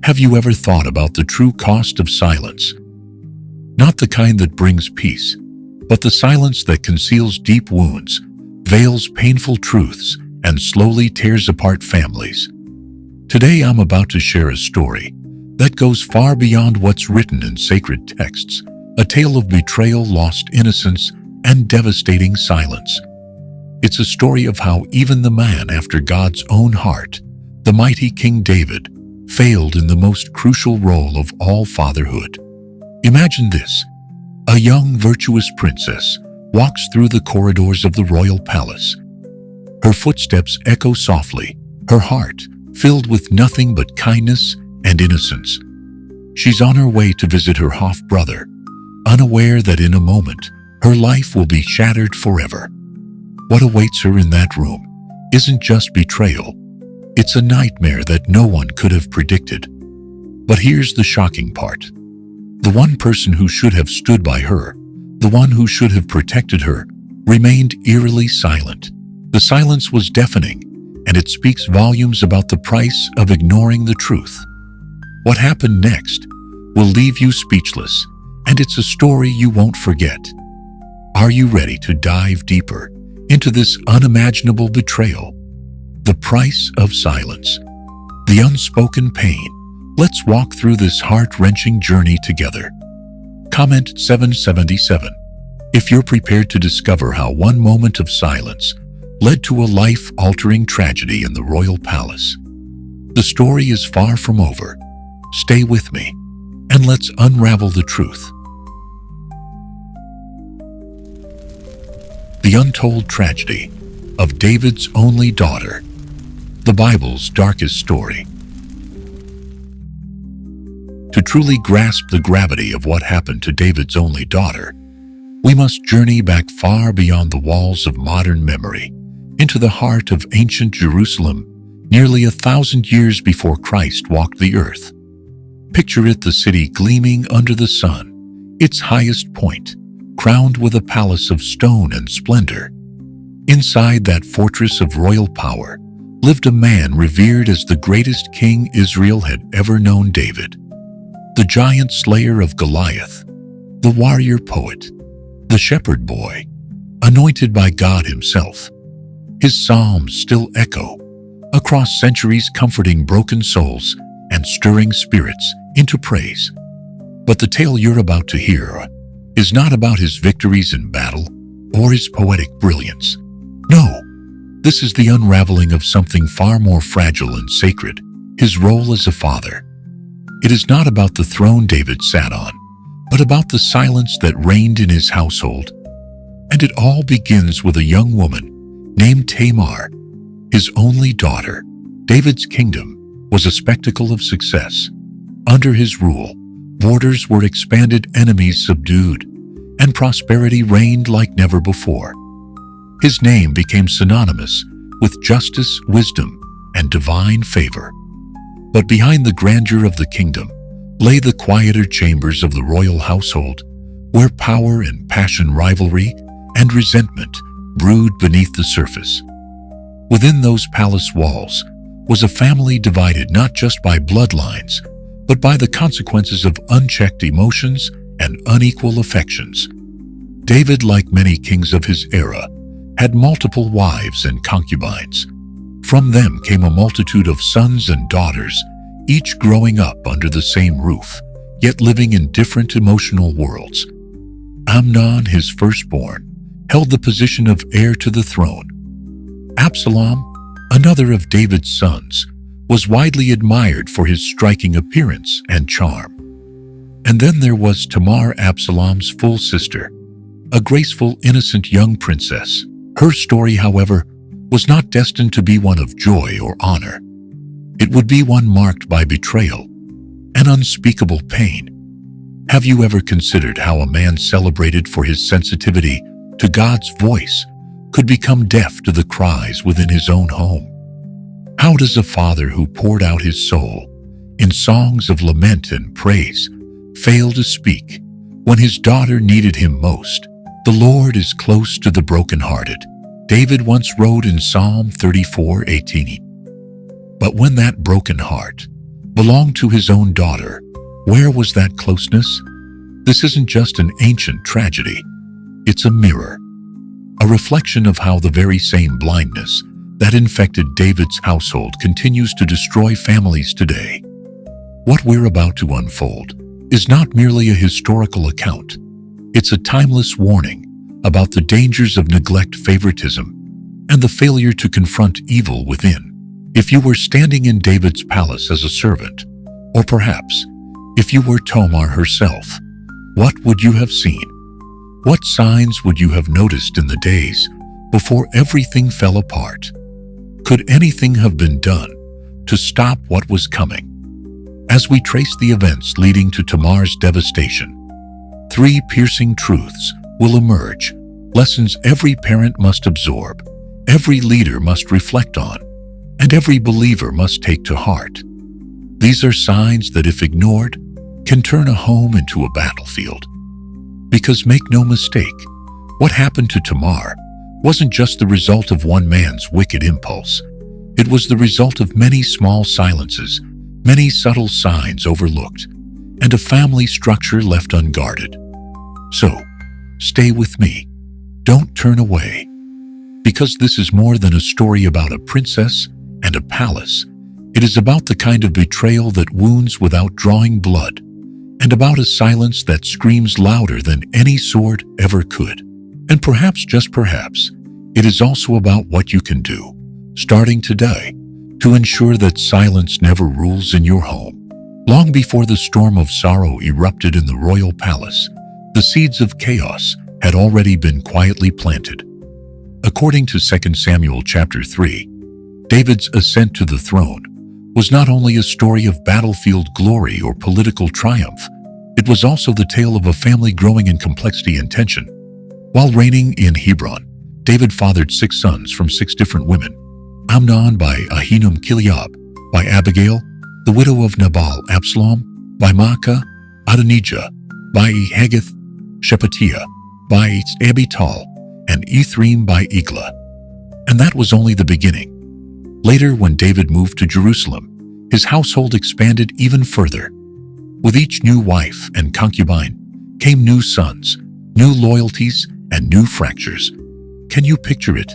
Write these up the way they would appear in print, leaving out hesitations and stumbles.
Have you ever thought about the true cost of silence? Not the kind that brings peace, but the silence that conceals deep wounds, veils painful truths, and slowly tears apart families. Today I'm about to share a story that goes far beyond what's written in sacred texts, a tale of betrayal, lost innocence, and devastating silence. It's a story of how even the man after God's own heart, the mighty King David, failed in the most crucial role of all fatherhood. Imagine this. A young, virtuous princess walks through the corridors of the royal palace. Her footsteps echo softly, her heart filled with nothing but kindness and innocence. She's on her way to visit her half-brother, unaware that in a moment, her life will be shattered forever. What awaits her in that room isn't just betrayal. It's a nightmare that no one could have predicted. But here's the shocking part. The one person who should have stood by her, the one who should have protected her, remained eerily silent. The silence was deafening, and it speaks volumes about the price of ignoring the truth. What happened next will leave you speechless, and it's a story you won't forget. Are you ready to dive deeper into this unimaginable betrayal? The price of silence. The unspoken pain. Let's walk through this heart-wrenching journey together. Comment 777 if you're prepared to discover how one moment of silence led to a life-altering tragedy in the royal palace. The story is far from over. Stay with me, and let's unravel the truth. The untold tragedy of David's only daughter, the Bible's darkest story. To truly grasp the gravity of what happened to David's only daughter, we must journey back far beyond the walls of modern memory, into the heart of ancient Jerusalem, nearly 1,000 years before Christ walked the earth. Picture it, the city gleaming under the sun, its highest point, crowned with a palace of stone and splendor. Inside that fortress of royal power lived a man revered as the greatest king Israel had ever known, David. The giant slayer of Goliath, the warrior poet, the shepherd boy, anointed by God himself. His psalms still echo across centuries, comforting broken souls and stirring spirits into praise. But the tale you're about to hear is not about his victories in battle or his poetic brilliance. No, this is the unraveling of something far more fragile and sacred, his role as a father. It is not about the throne David sat on, but about the silence that reigned in his household. And it all begins with a young woman named Tamar, his only daughter. David's kingdom was a spectacle of success. Under his rule, borders were expanded, enemies subdued, and prosperity reigned like never before. His name became synonymous with justice, wisdom, and divine favor. But behind the grandeur of the kingdom lay the quieter chambers of the royal household, where power and passion, rivalry and resentment brewed beneath the surface. Within those palace walls was a family divided not just by bloodlines, but by the consequences of unchecked emotions and unequal affections. David, like many kings of his era, had multiple wives and concubines. From them came a multitude of sons and daughters, each growing up under the same roof, yet living in different emotional worlds. Amnon, his firstborn, held the position of heir to the throne. Absalom, another of David's sons, was widely admired for his striking appearance and charm. And then there was Tamar, Absalom's full sister, a graceful, innocent young princess. Her story, however, was not destined to be one of joy or honor. It would be one marked by betrayal and unspeakable pain. Have you ever considered how a man celebrated for his sensitivity to God's voice could become deaf to the cries within his own home? How does a father who poured out his soul in songs of lament and praise fail to speak when his daughter needed him most? The Lord is close to the brokenhearted, David once wrote in Psalm 34:18. But when that broken heart belonged to his own daughter. Where was that closeness? This isn't just an ancient tragedy. It's a mirror, a reflection of how the very same blindness that infected David's household continues to destroy families today. What we're about to unfold is not merely a historical account. It's a timeless warning about the dangers of neglect, favoritism, and the failure to confront evil within. If you were standing in David's palace as a servant, or perhaps if you were Tamar herself, what would you have seen? What signs would you have noticed in the days before everything fell apart? Could anything have been done to stop what was coming? As we trace the events leading to Tamar's devastation, three piercing truths will emerge, lessons every parent must absorb, every leader must reflect on, and every believer must take to heart. These are signs that, if ignored, can turn a home into a battlefield. Because make no mistake, what happened to Tamar wasn't just the result of one man's wicked impulse. It was the result of many small silences, many subtle signs overlooked, and a family structure left unguarded. So, stay with me. Don't turn away. Because this is more than a story about a princess and a palace. It is about the kind of betrayal that wounds without drawing blood, and about a silence that screams louder than any sword ever could. And perhaps, just perhaps, it is also about what you can do, starting today, to ensure that silence never rules in your home. Long before the storm of sorrow erupted in the royal palace, the seeds of chaos had already been quietly planted. According to 2 Samuel chapter 3, David's ascent to the throne was not only a story of battlefield glory or political triumph, it was also the tale of a family growing in complexity and tension. While reigning in Hebron, David fathered 6 sons from 6 different women: Amnon by Ahinoam Gilead, by Abigail, the widow of Nabal; Absalom by Maacah; Adonijah by Haggith; Shephatiah by Abital; and Ephraim by Eglah. And that was only the beginning. Later, when David moved to Jerusalem, his household expanded even further. With each new wife and concubine came new sons, new loyalties, and new fractures. Can you picture it?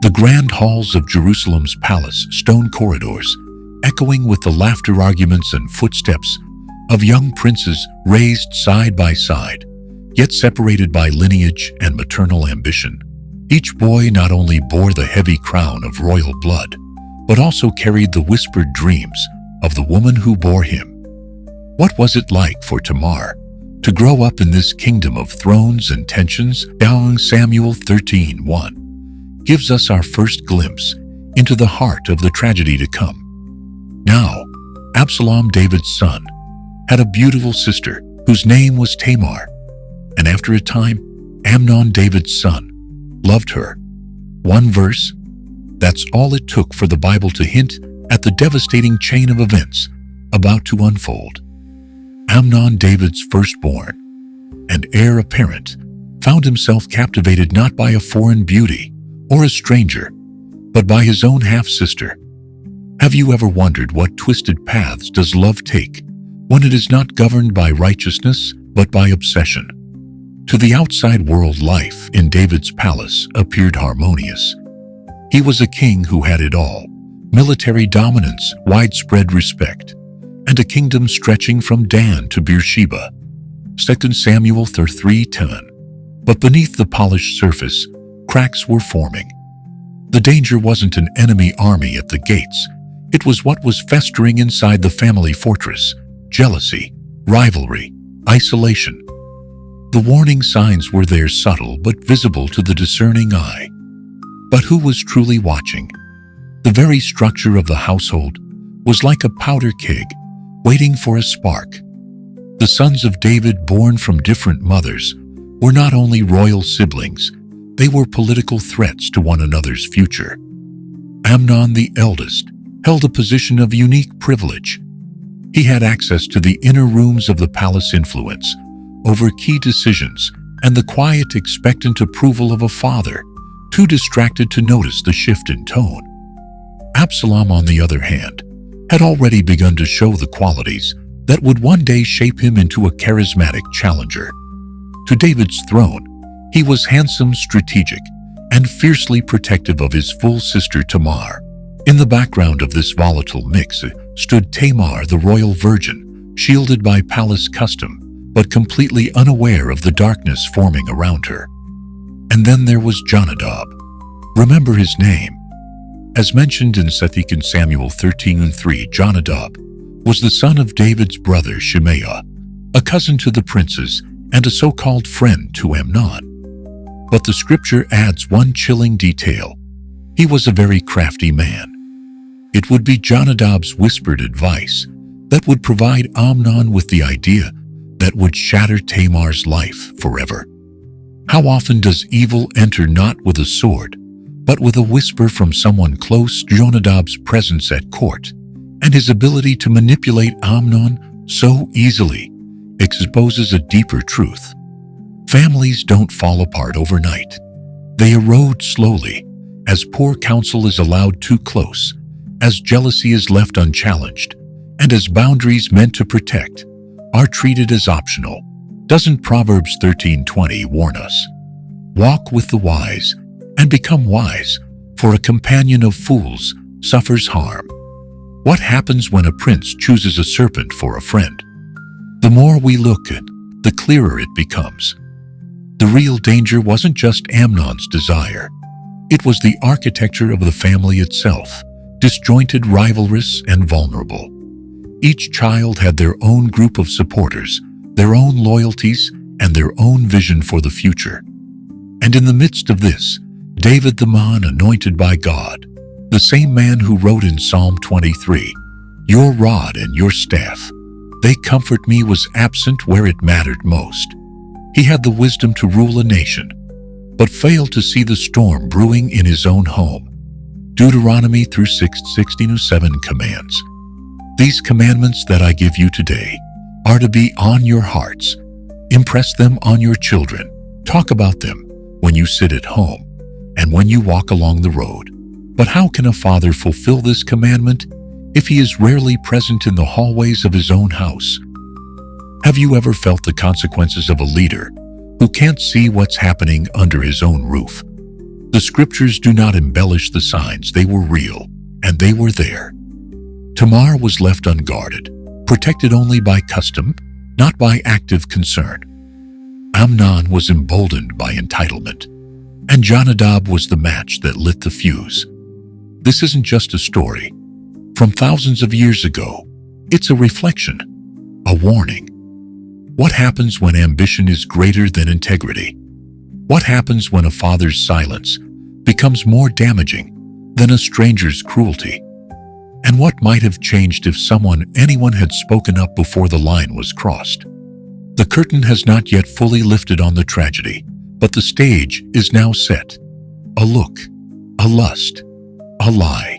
The grand halls of Jerusalem's palace, stone corridors, echoing with the laughter, arguments, and footsteps of young princes raised side by side, yet separated by lineage and maternal ambition. Each boy not only bore the heavy crown of royal blood, but also carried the whispered dreams of the woman who bore him. What was it like for Tamar to grow up in this kingdom of thrones and tensions? 2 Samuel 13:1 gives us our first glimpse into the heart of the tragedy to come. Now, Absalom, David's son, had a beautiful sister whose name was Tamar, and after a time, Amnon, David's son, loved her. One verse, that's all it took for the Bible to hint at the devastating chain of events about to unfold. Amnon, David's firstborn and heir apparent, found himself captivated not by a foreign beauty or a stranger, but by his own half-sister. Have you ever wondered what twisted paths does love take when it is not governed by righteousness but by obsession? To the outside world, life in David's palace appeared harmonious. He was a king who had it all: military dominance, widespread respect, and a kingdom stretching from Dan to Beersheba. 2 Samuel 3:10. But beneath the polished surface, cracks were forming. The danger wasn't an enemy army at the gates. It was what was festering inside the family fortress: jealousy, rivalry, isolation. The warning signs were there, subtle but visible to the discerning eye. But who was truly watching? The very structure of the household was like a powder keg, waiting for a spark. The sons of David, born from different mothers, were not only royal siblings, they were political threats to one another's future. Amnon, the eldest, held a position of unique privilege. He had access to the inner rooms of the palace, influence over key decisions, and the quiet, expectant approval of a father, too distracted to notice the shift in tone. Absalom, on the other hand, had already begun to show the qualities that would one day shape him into a charismatic challenger. To David's throne, he was handsome, strategic, and fiercely protective of his full sister Tamar. In the background of this volatile mix stood Tamar, the royal virgin, shielded by palace custom, but completely unaware of the darkness forming around her. And then there was Jonadab. Remember his name. As mentioned in 2 Samuel 13:3, Jonadab was the son of David's brother Shimea, a cousin to the princes and a so-called friend to Amnon. But the scripture adds one chilling detail. He was a very crafty man. It would be Jonadab's whispered advice that would provide Amnon with the idea that would shatter Tamar's life forever. How often does evil enter not with a sword, but with a whisper from someone close? Jonadab's presence at court and his ability to manipulate Amnon so easily exposes a deeper truth. Families don't fall apart overnight. They erode slowly, as poor counsel is allowed too close, as jealousy is left unchallenged, and as boundaries meant to protect are treated as optional. Doesn't Proverbs 13:20 warn us? Walk with the wise and become wise, for a companion of fools suffers harm. What happens when a prince chooses a serpent for a friend? The more we look at, the clearer it becomes. The real danger wasn't just Amnon's desire. It was the architecture of the family itself, disjointed, rivalrous, and vulnerable. Each child had their own group of supporters, their own loyalties, and their own vision for the future. And in the midst of this, David, the man anointed by God, the same man who wrote in Psalm 23, "Your rod and your staff, they comfort me," was absent where it mattered most. He had the wisdom to rule a nation, but failed to see the storm brewing in his own home. Deuteronomy 6:16-7 commands, "These commandments that I give you today are to be on your hearts. Impress them on your children. Talk about them when you sit at home and when you walk along the road." But how can a father fulfill this commandment if he is rarely present in the hallways of his own house? Have you ever felt the consequences of a leader who can't see what's happening under his own roof? The scriptures do not embellish the signs. They were real, and they were there. Tamar was left unguarded, protected only by custom, not by active concern. Amnon was emboldened by entitlement, and Jonadab was the match that lit the fuse. This isn't just a story from thousands of years ago. It's a reflection, a warning. What happens when ambition is greater than integrity? What happens when a father's silence becomes more damaging than a stranger's cruelty? And what might have changed if anyone had spoken up before the line was crossed? The curtain has not yet fully lifted on the tragedy, but the stage is now set. A look, a lust, a lie,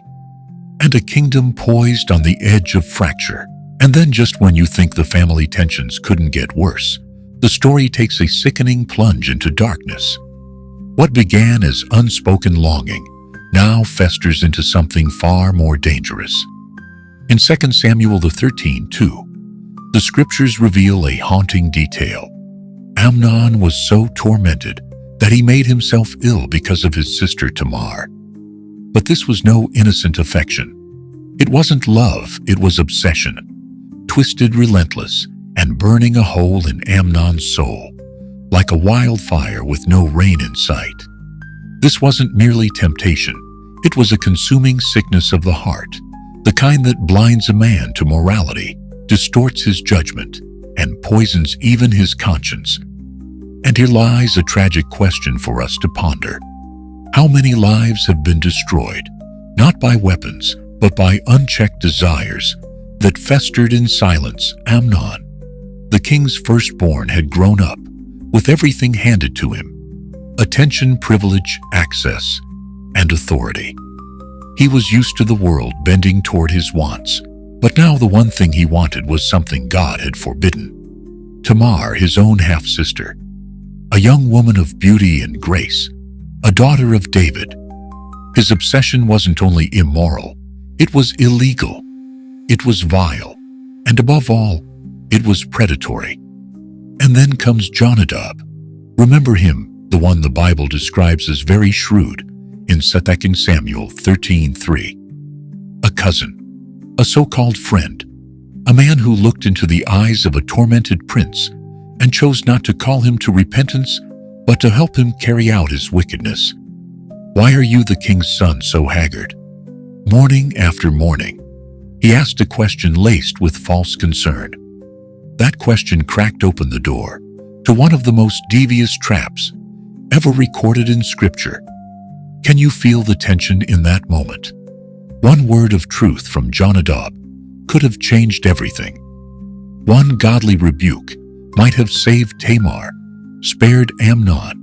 and a kingdom poised on the edge of fracture. And then, just when you think the family tensions couldn't get worse, the story takes a sickening plunge into darkness. What began as unspoken longing now festers into something far more dangerous. In 2 Samuel 13:2, the scriptures reveal a haunting detail. Amnon was so tormented that he made himself ill because of his sister Tamar. But this was no innocent affection. It wasn't love, it was obsession, twisted, relentless, and burning a hole in Amnon's soul, like a wildfire with no rain in sight. This wasn't merely temptation. It was a consuming sickness of the heart, the kind that blinds a man to morality, distorts his judgment, and poisons even his conscience. And here lies a tragic question for us to ponder. How many lives have been destroyed, not by weapons, but by unchecked desires that festered in silence? Amnon, the king's firstborn, had grown up with everything handed to him: attention, privilege, access, and authority. He was used to the world bending toward his wants, but now the one thing he wanted was something God had forbidden. Tamar, his own half-sister, a young woman of beauty and grace, a daughter of David. His obsession wasn't only immoral, it was illegal. It was vile, and above all, it was predatory. And then comes Jonadab. Remember him, the one the Bible describes as very shrewd in 2 Samuel 13:3. A cousin, a so-called friend, a man who looked into the eyes of a tormented prince and chose not to call him to repentance, but to help him carry out his wickedness. Why are you, the king's son, so haggard? Morning after morning, he asked a question laced with false concern. That question cracked open the door to one of the most devious traps ever recorded in Scripture. Can you feel the tension in that moment? One word of truth from Jonadab could have changed everything. One godly rebuke might have saved Tamar, spared Amnon,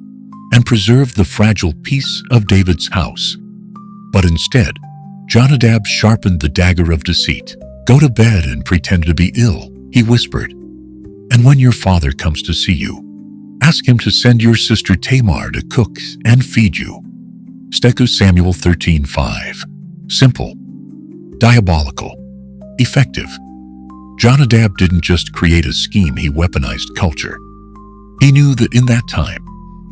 and preserved the fragile peace of David's house. But instead, Jonadab sharpened the dagger of deceit. Go to bed and pretend to be ill, he whispered. And when your father comes to see you, ask him to send your sister Tamar to cook and feed you. 2 Samuel 13:5. Simple, diabolical, effective. Jonadab didn't just create a scheme, he weaponized culture. He knew that in that time,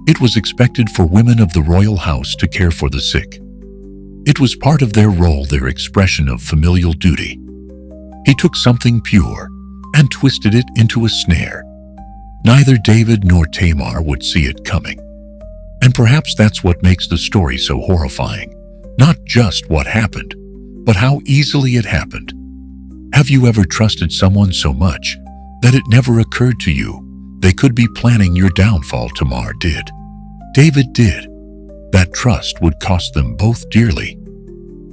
it was expected for women of the royal house to care for the sick. It was part of their role, their expression of familial duty. He took something pure and twisted it into a snare. Neither David nor Tamar would see it coming. And perhaps that's what makes the story so horrifying. Not just what happened, but how easily it happened. Have you ever trusted someone so much that it never occurred to you they could be planning your downfall? Tamar did. David did. That trust would cost them both dearly.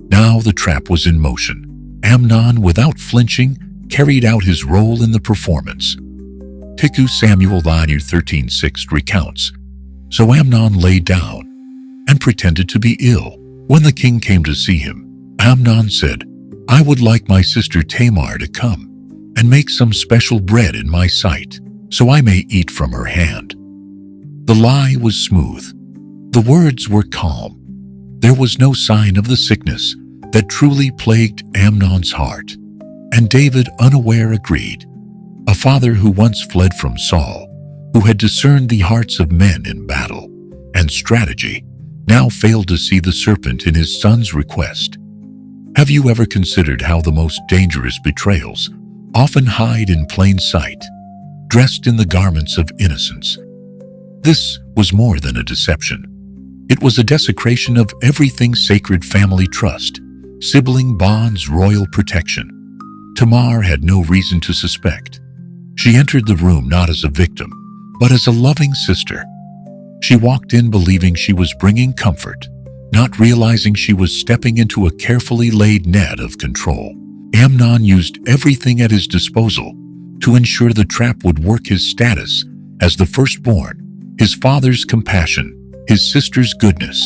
Now the trap was in motion. Amnon, without flinching, carried out his role in the performance. 2 Samuel 13:6 recounts. So Amnon lay down and pretended to be ill. When the king came to see him, Amnon said, I would like my sister Tamar to come and make some special bread in my sight, so I may eat from her hand. The lie was smooth. The words were calm. There was no sign of the sickness that truly plagued Amnon's heart. And David, unaware, agreed. A father who once fled from Saul, who had discerned the hearts of men in battle and strategy, now failed to see the serpent in his son's request. Have you ever considered how the most dangerous betrayals often hide in plain sight, dressed in the garments of innocence? This was more than a deception. It was a desecration of everything sacred: family trust, sibling bonds, royal protection. Tamar had no reason to suspect. She entered the room not as a victim, but as a loving sister. She walked in believing she was bringing comfort, not realizing she was stepping into a carefully laid net of control. Amnon used everything at his disposal to ensure the trap would work: his status as the firstborn, his father's compassion, his sister's goodness.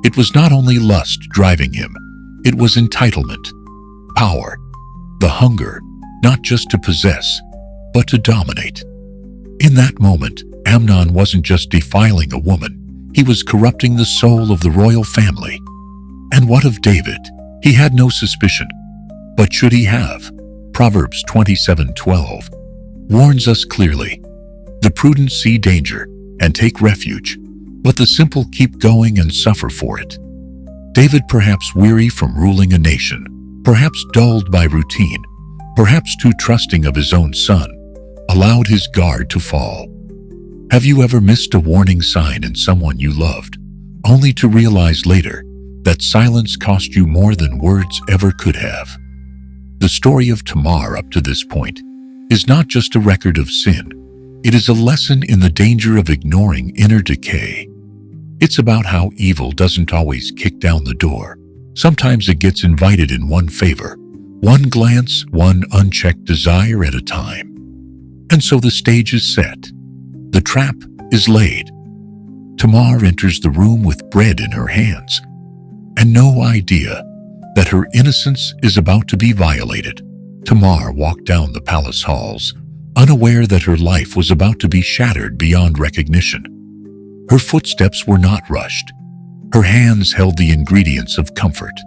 It was not only lust driving him, it was entitlement, power, the hunger, not just to possess, but to dominate. In that moment, Amnon wasn't just defiling a woman, he was corrupting the soul of the royal family. And what of David? He had no suspicion. But should he have? Proverbs 27:12 warns us clearly. The prudent see danger and take refuge, but the simple keep going and suffer for it. David, perhaps weary from ruling a nation, perhaps dulled by routine, perhaps too trusting of his own son, allowed his guard to fall. Have you ever missed a warning sign in someone you loved, only to realize later that silence cost you more than words ever could have? The story of Tamar up to this point is not just a record of sin. It is a lesson in the danger of ignoring inner decay. It's about how evil doesn't always kick down the door. Sometimes it gets invited in one favor, one glance, one unchecked desire at a time. And so the stage is set. The trap is laid. Tamar enters the room with bread in her hands, and no idea that her innocence is about to be violated. Tamar walked down the palace halls, unaware that her life was about to be shattered beyond recognition. Her footsteps were not rushed. Her hands held the ingredients of comfort.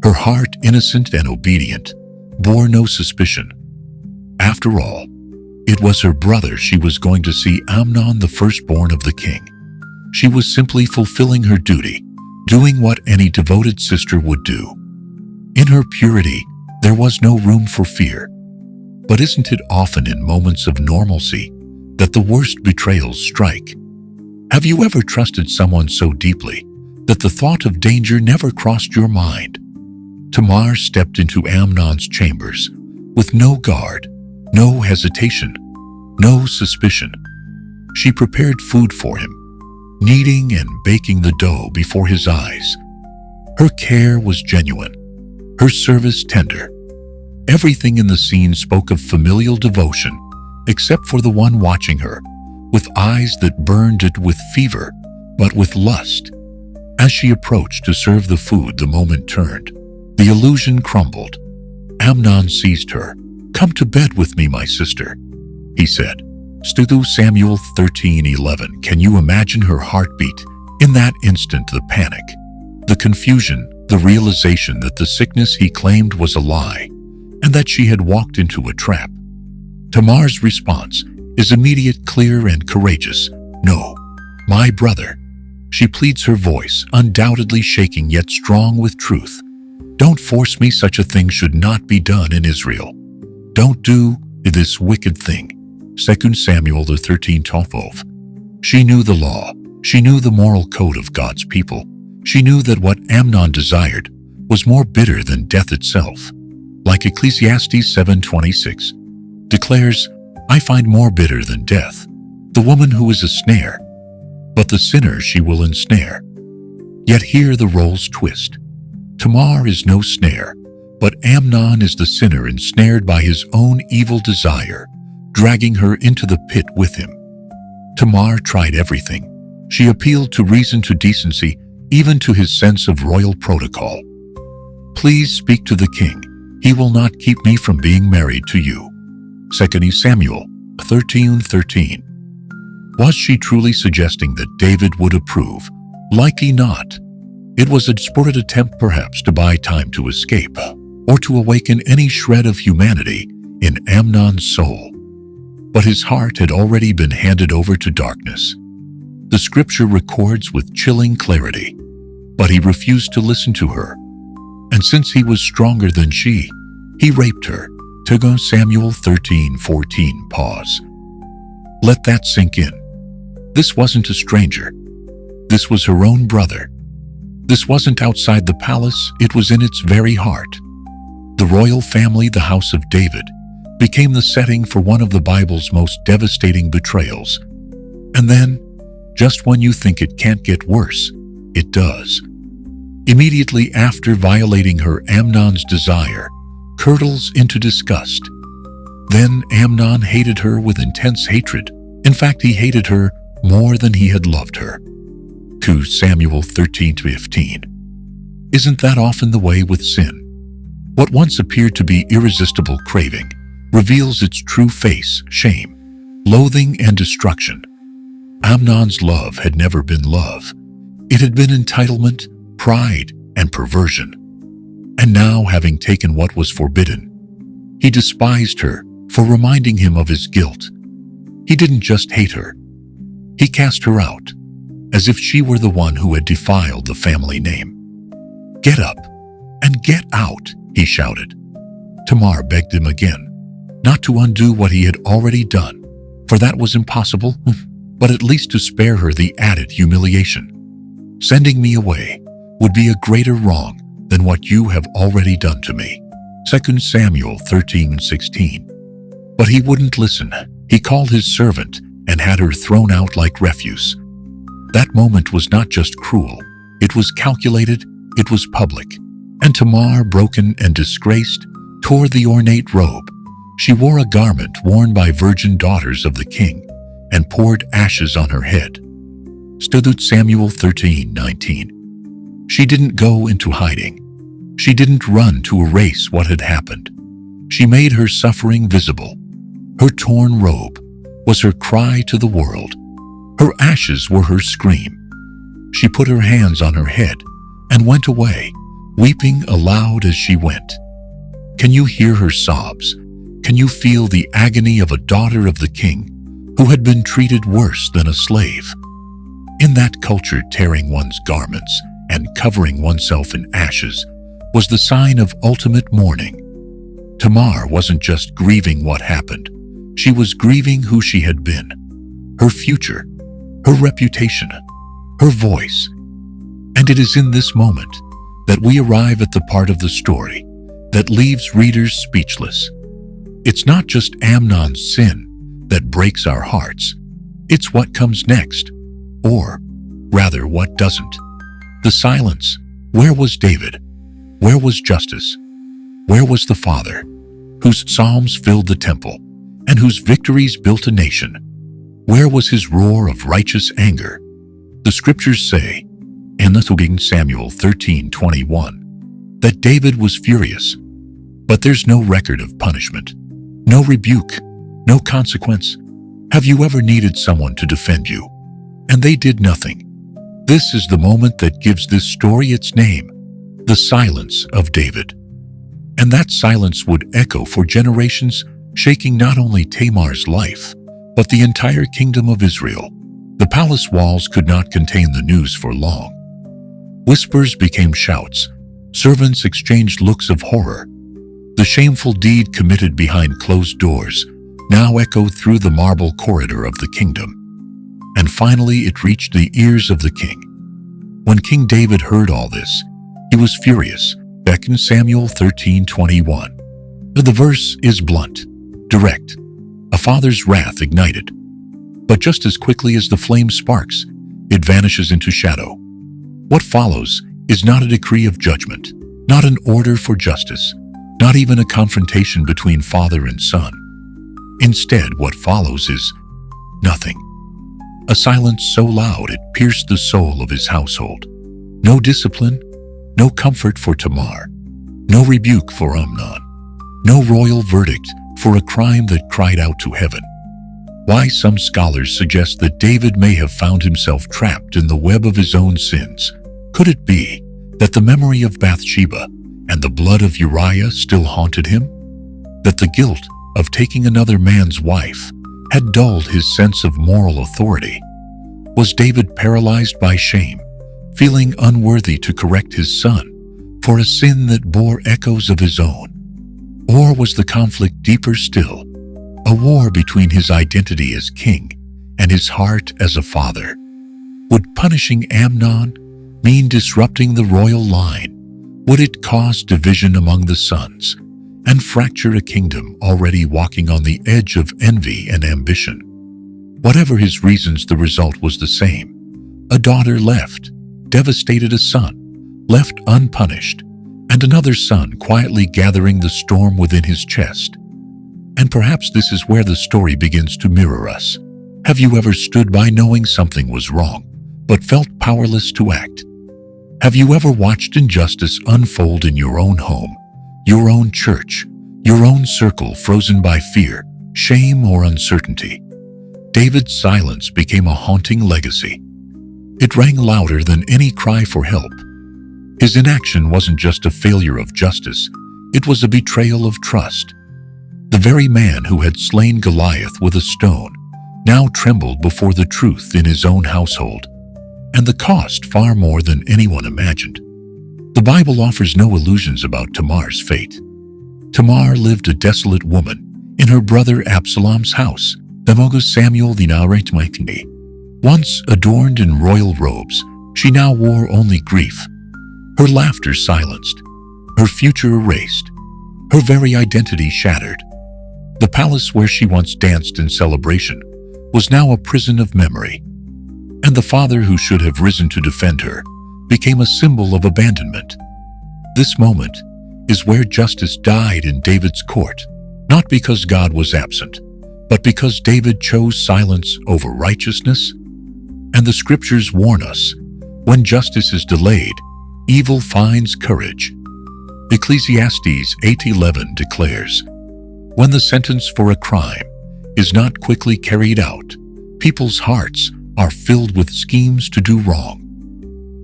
Her heart, innocent and obedient, bore no suspicion. After all, it was her brother she was going to see, Amnon, the firstborn of the king. She was simply fulfilling her duty, doing what any devoted sister would do. In her purity, there was no room for fear. But isn't it often in moments of normalcy that the worst betrayals strike? Have you ever trusted someone so deeply that the thought of danger never crossed your mind? Tamar stepped into Amnon's chambers with no guard, no hesitation, no suspicion. She prepared food for him, kneading and baking the dough before his eyes. Her care was genuine, her service tender. Everything in the scene spoke of familial devotion, except for the one watching her, with eyes that burned it with fever, but with lust. As she approached to serve the food, the moment turned. The illusion crumbled. Amnon seized her. "Come to bed with me, my sister," he said. 2 Samuel 13:11. Can you imagine her heartbeat? In that instant, the panic, the confusion, the realization that the sickness he claimed was a lie, and that she had walked into a trap. Tamar's response is immediate, clear, and courageous. "No, my brother." She pleads, her voice undoubtedly shaking yet strong with truth. "Don't force me. Such a thing should not be done in Israel. Don't do this wicked thing." 2 Samuel 13:12. She knew the law. She knew the moral code of God's people. She knew that what Amnon desired was more bitter than death itself. Like Ecclesiastes 7:26 declares, "I find more bitter than death the woman who is a snare, but the sinner she will ensnare." Yet here the roles twist. Tamar is no snare, but Amnon is the sinner ensnared by his own evil desire, dragging her into the pit with him. Tamar tried everything. She appealed to reason, to decency, even to his sense of royal protocol. "Please speak to the king. He will not keep me from being married to you." 2 Samuel 13:13. Was she truly suggesting that David would approve? Likely not. It was a desperate attempt, perhaps, to buy time to escape, or to awaken any shred of humanity in Amnon's soul. But his heart had already been handed over to darkness. The scripture records with chilling clarity. But he refused to listen to her. And since he was stronger than she, he raped her. 2 Samuel 13:14. Pause. Let that sink in. This wasn't a stranger. This was her own brother. This wasn't outside the palace, it was in its very heart. The royal family, the house of David, became the setting for one of the Bible's most devastating betrayals. And then, just when you think it can't get worse, it does. Immediately after violating her, Amnon's desire curdles into disgust. Then Amnon hated her with intense hatred. In fact, he hated her more than he had loved her. 2 Samuel 13:15. Isn't that often the way with sin? What once appeared to be irresistible craving reveals its true face: shame, loathing, and destruction. Amnon's love had never been love. It had been entitlement, pride, and perversion. And now, having taken what was forbidden, he despised her for reminding him of his guilt. He didn't just hate her. He cast her out, as if she were the one who had defiled the family name. "Get up and get out," he shouted. Tamar begged him again, not to undo what he had already done, for that was impossible, but at least to spare her the added humiliation. "Sending me away would be a greater wrong than what you have already done to me." 2 Samuel 13:16. But he wouldn't listen. He called his servant and had her thrown out like refuse. That moment was not just cruel. It was calculated. It was public. And Tamar, broken and disgraced, tore the ornate robe. She wore a garment worn by virgin daughters of the king and poured ashes on her head. 2 Samuel 13:19. She didn't go into hiding. She didn't run to erase what had happened. She made her suffering visible. Her torn robe was her cry to the world. Her ashes were her scream. She put her hands on her head and went away, weeping aloud as she went. Can you hear her sobs? Can you feel the agony of a daughter of the king who had been treated worse than a slave? In that culture, tearing one's garments and covering oneself in ashes was the sign of ultimate mourning. Tamar wasn't just grieving what happened. She was grieving who she had been, her future, her reputation, her voice. And it is in this moment that we arrive at the part of the story that leaves readers speechless. It's not just Amnon's sin that breaks our hearts. It's what comes next, or rather what doesn't. The silence. Where was David? Where was justice? Where was the Father, whose psalms filled the temple and whose victories built a nation? Where was his roar of righteous anger? The scriptures say, in 2 Samuel 13:21, that David was furious, but there's no record of punishment, no rebuke, no consequence. Have you ever needed someone to defend you, and they did nothing? This is the moment that gives this story its name, the silence of David. And that silence would echo for generations, shaking not only Tamar's life, but the entire kingdom of Israel. The palace walls could not contain the news for long. Whispers became shouts. Servants exchanged looks of horror. The shameful deed committed behind closed doors now echoed through the marble corridor of the kingdom. And finally it reached the ears of the king. When King David heard all this, he was furious. 2 Samuel 13:21. The verse is blunt, direct. A father's wrath ignited. But just as quickly as the flame sparks, it vanishes into shadow. What follows is not a decree of judgment, not an order for justice, not even a confrontation between father and son. Instead, what follows is nothing. A silence so loud it pierced the soul of his household. No discipline, no comfort for Tamar, no rebuke for Amnon, no royal verdict for a crime that cried out to heaven. Why some scholars suggest that David may have found himself trapped in the web of his own sins. Could it be that the memory of Bathsheba and the blood of Uriah still haunted him? That the guilt of taking another man's wife had dulled his sense of moral authority? Was David paralyzed by shame, feeling unworthy to correct his son for a sin that bore echoes of his own? Or was the conflict deeper still, a war between his identity as king and his heart as a father? Would punishing Amnon mean disrupting the royal line? Would it cause division among the sons and fracture a kingdom already walking on the edge of envy and ambition? Whatever his reasons, the result was the same. A daughter left, devastated a son, left unpunished, and another son quietly gathering the storm within his chest. And perhaps this is where the story begins to mirror us. Have you ever stood by knowing something was wrong, but felt powerless to act? Have you ever watched injustice unfold in your own home, your own church, your own circle, frozen by fear, shame, or uncertainty? David's silence became a haunting legacy. It rang louder than any cry for help. His inaction wasn't just a failure of justice, it was a betrayal of trust. The very man who had slain Goliath with a stone now trembled before the truth in his own household, and the cost far more than anyone imagined. The Bible offers no illusions about Tamar's fate. Tamar lived a desolate woman in her brother Absalom's house. 2 Samuel 13:19. Once adorned in royal robes, she now wore only grief. Her laughter silenced, her future erased, her very identity shattered. The palace where she once danced in celebration was now a prison of memory. And the father who should have risen to defend her became a symbol of abandonment. This moment is where justice died in David's court, not because God was absent, but because David chose silence over righteousness. And the scriptures warn us, when justice is delayed, evil finds courage. Ecclesiastes 8:11 declares, when the sentence for a crime is not quickly carried out, people's hearts are filled with schemes to do wrong.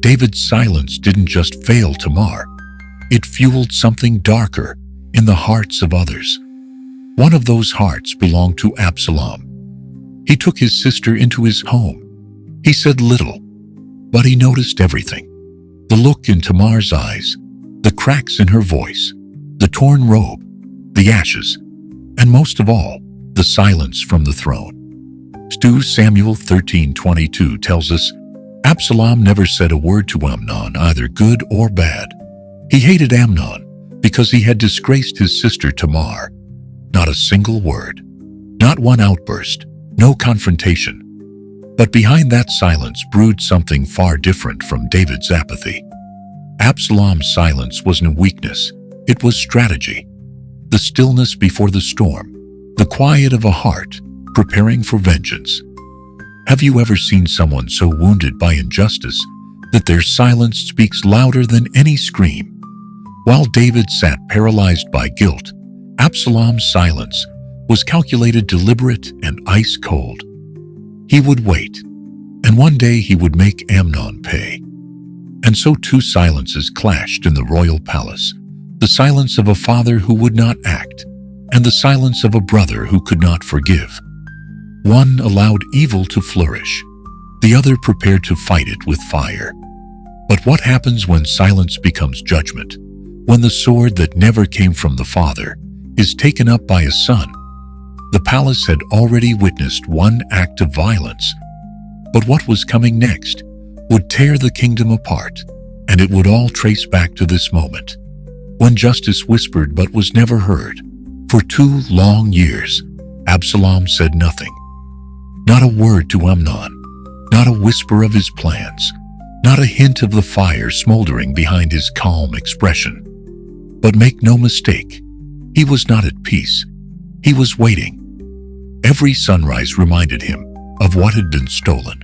David's silence didn't just fail Tamar, it fueled something darker in the hearts of others. One of those hearts belonged to Absalom. He took his sister into his home. He said little, but he noticed everything. The look in Tamar's eyes, the cracks in her voice, the torn robe, the ashes, and most of all, the silence from the throne. 2 Samuel 13:22 tells us, Absalom never said a word to Amnon, either good or bad. He hated Amnon because he had disgraced his sister Tamar. Not a single word, not one outburst, no confrontation. But behind that silence brewed something far different from David's apathy. Absalom's silence wasn't weakness, it was strategy. The stillness before the storm, the quiet of a heart preparing for vengeance. Have you ever seen someone so wounded by injustice that their silence speaks louder than any scream? While David sat paralyzed by guilt, Absalom's silence was calculated, deliberate, and ice-cold. He would wait, and one day he would make Amnon pay. And so two silences clashed in the royal palace, the silence of a father who would not act, and the silence of a brother who could not forgive. One allowed evil to flourish, the other prepared to fight it with fire. But what happens when silence becomes judgment? When the sword that never came from the father is taken up by a son? The palace had already witnessed one act of violence, but what was coming next would tear the kingdom apart, and it would all trace back to this moment, when justice whispered but was never heard. For 2 long years, Absalom said nothing. Not a word to Amnon, not a whisper of his plans, not a hint of the fire smoldering behind his calm expression. But make no mistake, he was not at peace. He was waiting. Every sunrise reminded him of what had been stolen.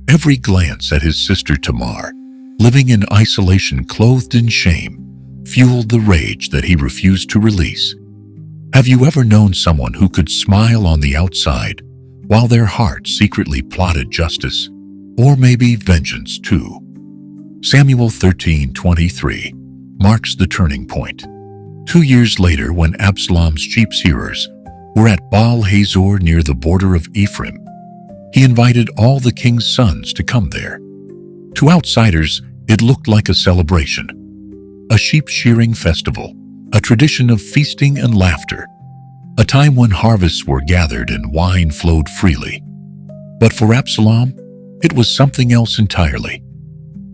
Every glance at his sister Tamar, living in isolation clothed in shame, fueled the rage that he refused to release. Have you ever known someone who could smile on the outside while their heart secretly plotted justice, or maybe vengeance too? Samuel 13:23 marks the turning point. 2 years later, when Absalom's sheep's shearers were at Baal Hazor near the border of Ephraim, he invited all the king's sons to come there. To outsiders, it looked like a celebration, a sheep shearing festival, a tradition of feasting and laughter, a time when harvests were gathered and wine flowed freely. But for Absalom, it was something else entirely.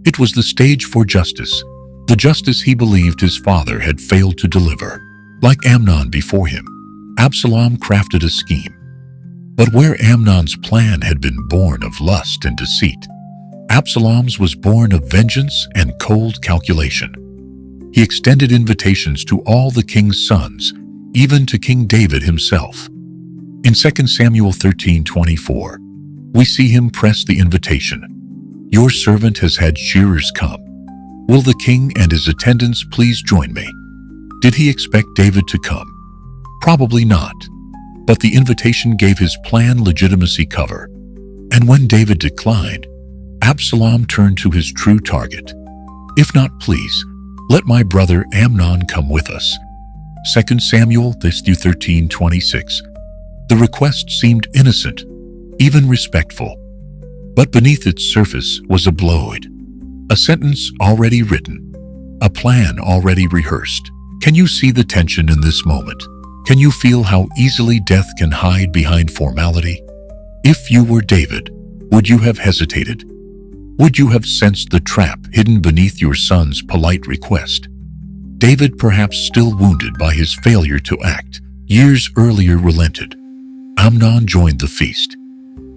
It was the stage for justice, the justice he believed his father had failed to deliver. Like Amnon before him, Absalom crafted a scheme. But where Amnon's plan had been born of lust and deceit, Absalom's was born of vengeance and cold calculation. He extended invitations to all the king's sons, even to King David himself. In 2 Samuel 13:24, we see him press the invitation. Your servant has had shearers come. Will the king and his attendants please join me? Did he expect David to come? Probably not. But the invitation gave his plan legitimacy cover. And when David declined, Absalom turned to his true target. If not, please, let my brother Amnon come with us. 2 Samuel 13:26. The request seemed innocent, even respectful. But beneath its surface was a blow-it. A sentence already written, a plan already rehearsed. Can you see the tension in this moment? Can you feel how easily death can hide behind formality? If you were David, would you have hesitated? Would you have sensed the trap hidden beneath your son's polite request? David, perhaps still wounded by his failure to act, years earlier relented. Amnon joined the feast,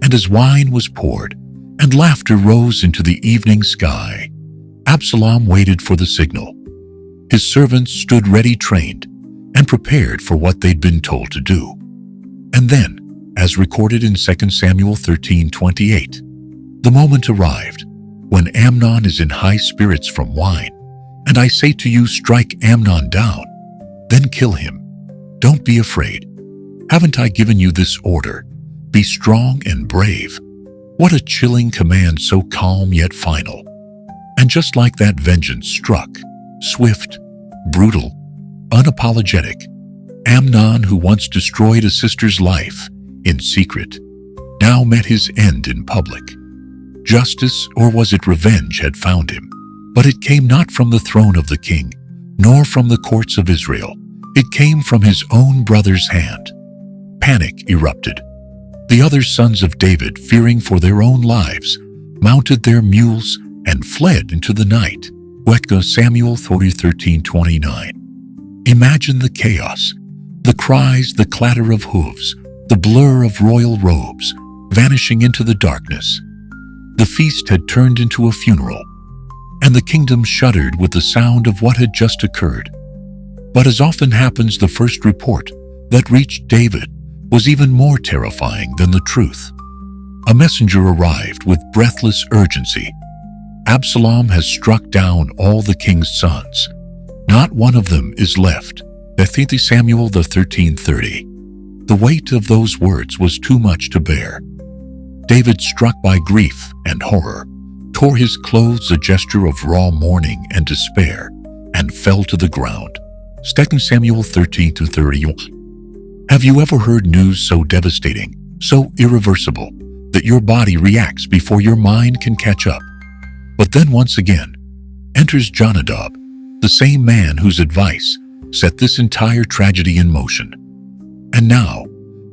and as wine was poured, and laughter rose into the evening sky, Absalom waited for the signal. His servants stood ready, trained, and prepared for what they'd been told to do. And then, as recorded in 2 Samuel 13:28, the moment arrived when Amnon is in high spirits from wine, and I say to you, strike Amnon down, then kill him. Don't be afraid. Haven't I given you this order? Be strong and brave. What a chilling command, so calm yet final. And just like that, vengeance struck, swift, brutal, unapologetic. Amnon, who once destroyed a sister's life in secret, now met his end in public. Justice, or was it revenge, had found him, but it came not from the throne of the king, nor from the courts of Israel. It came from his own brother's hand. Panic erupted. The other sons of David, fearing for their own lives, mounted their mules and fled into the night. 2 Samuel 13:29. Imagine the chaos, the cries, the clatter of hooves, the blur of royal robes, vanishing into the darkness. The feast had turned into a funeral, and the kingdom shuddered with the sound of what had just occurred. But as often happens, the first report that reached David was even more terrifying than the truth. A messenger arrived with breathless urgency. Absalom has struck down all the king's sons. Not one of them is left. 2 Samuel 13:30. The weight of those words was too much to bear. David, struck by grief and horror, tore his clothes, a gesture of raw mourning and despair, and fell to the ground. 2 Samuel 13:31. Have you ever heard news so devastating, so irreversible, that your body reacts before your mind can catch up? But then once again enters Jonadab, the same man whose advice set this entire tragedy in motion. And now,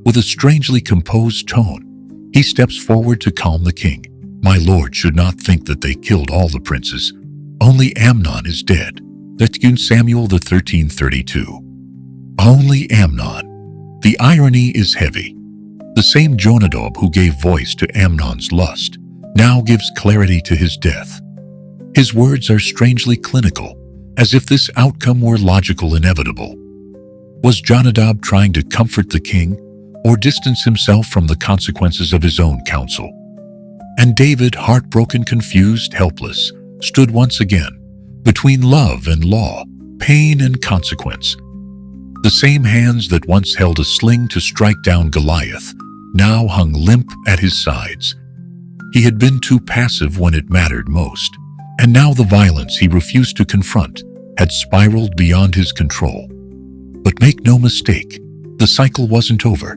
with a strangely composed tone, he steps forward to calm the king. My lord should not think that they killed all the princes. Only Amnon is dead. 2 Samuel 13:32. Only Amnon. The irony is heavy. The same Jonadab who gave voice to Amnon's lust now gives clarity to his death. His words are strangely clinical, as if this outcome were logical, inevitable. Was Jonadab trying to comfort the king, or distance himself from the consequences of his own counsel? And David, heartbroken, confused, helpless, stood once again between love and law, pain and consequence. The same hands that once held a sling to strike down Goliath now hung limp at his sides. He had been too passive when it mattered most, and now the violence he refused to confront had spiraled beyond his control. But make no mistake, the cycle wasn't over.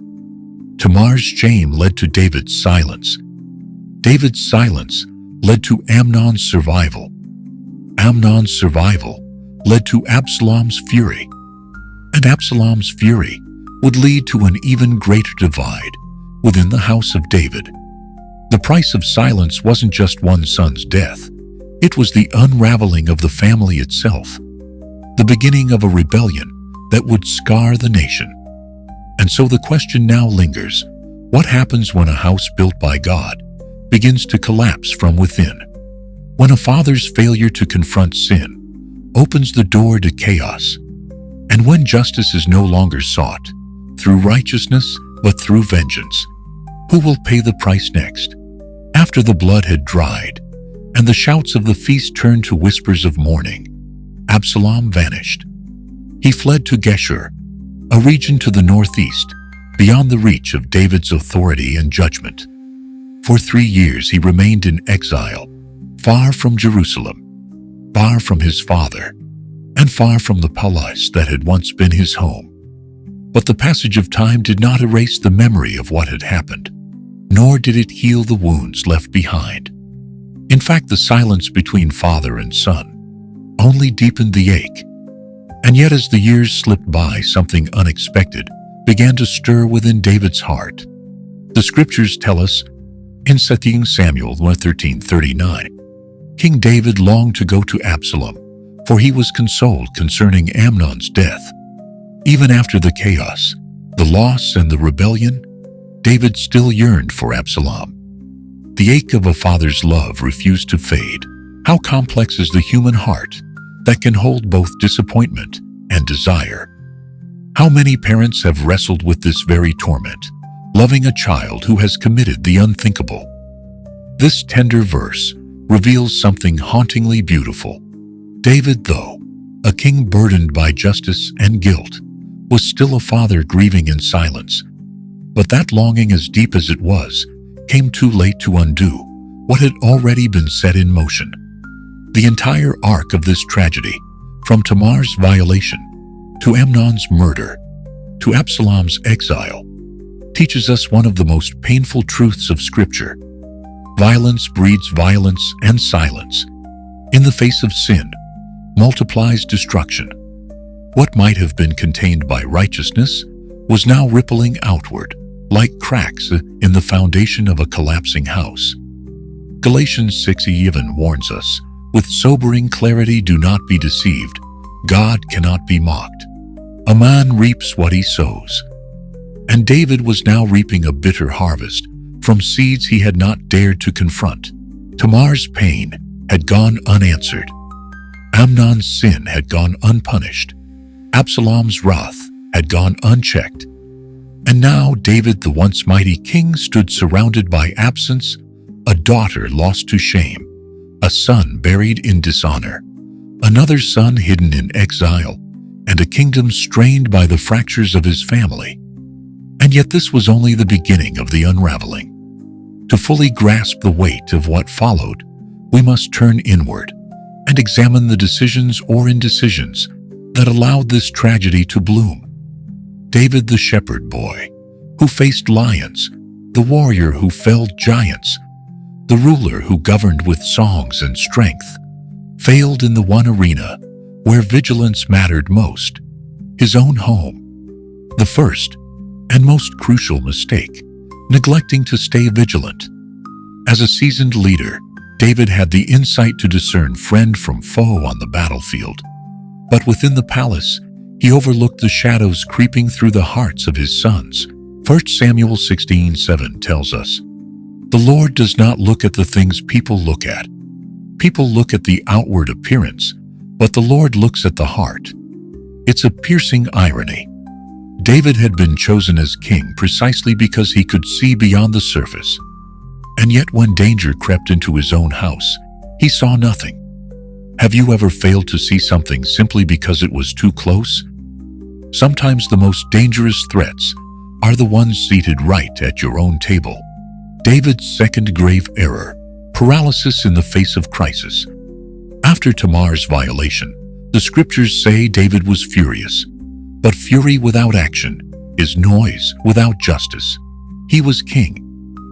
Tamar's shame led to David's silence. David's silence led to Amnon's survival. Amnon's survival led to Absalom's fury. And Absalom's fury would lead to an even greater divide within the house of David. The price of silence wasn't just one son's death. It was the unraveling of the family itself, the beginning of a rebellion that would scar the nation. And so the question now lingers: what happens when a house built by God begins to collapse from within? When a father's failure to confront sin opens the door to chaos, and when justice is no longer sought through righteousness but through vengeance, who will pay the price next? After the blood had dried and the shouts of the feast turned to whispers of mourning, Absalom vanished. He fled to Geshur, a region to the northeast, beyond the reach of David's authority and judgment. For 3 years he remained in exile, far from Jerusalem, far from his father, and far from the palace that had once been his home. But the passage of time did not erase the memory of what had happened, nor did it heal the wounds left behind. In fact, the silence between father and son only deepened the ache. And yet, as the years slipped by, something unexpected began to stir within David's heart. The scriptures tell us in 2 Samuel 13:39, King David longed to go to Absalom, for he was consoled concerning Amnon's death. Even after the chaos, the loss, and the rebellion, David still yearned for Absalom. The ache of a father's love refused to fade. How complex is the human heart that can hold both disappointment and desire? How many parents have wrestled with this very torment, loving a child who has committed the unthinkable? This tender verse reveals something hauntingly beautiful. David, though a king burdened by justice and guilt, was still a father grieving in silence. But that longing, as deep as it was, came too late to undo what had already been set in motion. The entire arc of this tragedy, from Tamar's violation to Amnon's murder, to Absalom's exile, teaches us one of the most painful truths of Scripture. Violence breeds violence, and silence, in the face of sin, multiplies destruction. What might have been contained by righteousness was now rippling outward, like cracks in the foundation of a collapsing house. Galatians 6 even warns us, with sobering clarity, do not be deceived. God cannot be mocked. A man reaps what he sows. And David was now reaping a bitter harvest from seeds he had not dared to confront. Tamar's pain had gone unanswered. Amnon's sin had gone unpunished. Absalom's wrath had gone unchecked. And now David, the once mighty king, stood surrounded by absence, a daughter lost to shame, a son buried in dishonor, another son hidden in exile, and a kingdom strained by the fractures of his family. And yet this was only the beginning of the unraveling. To fully grasp the weight of what followed, we must turn inward and examine the decisions or indecisions that allowed this tragedy to bloom. David, the shepherd boy, who faced lions, the warrior who felled giants, the ruler who governed with songs and strength, failed in the one arena where vigilance mattered most, his own home. The first and most crucial mistake, neglecting to stay vigilant. As a seasoned leader, David had the insight to discern friend from foe on the battlefield. But within the palace, he overlooked the shadows creeping through the hearts of his sons. 1 Samuel 16:7 tells us, "The Lord does not look at the things people look at. People look at the outward appearance, but the Lord looks at the heart." It's a piercing irony. David had been chosen as king precisely because he could see beyond the surface. And yet when danger crept into his own house, he saw nothing. Have you ever failed to see something simply because it was too close? Sometimes the most dangerous threats are the ones seated right at your own table. David's second grave error, paralysis in the face of crisis. After Tamar's violation, the scriptures say David was furious. But fury without action is noise without justice. He was king.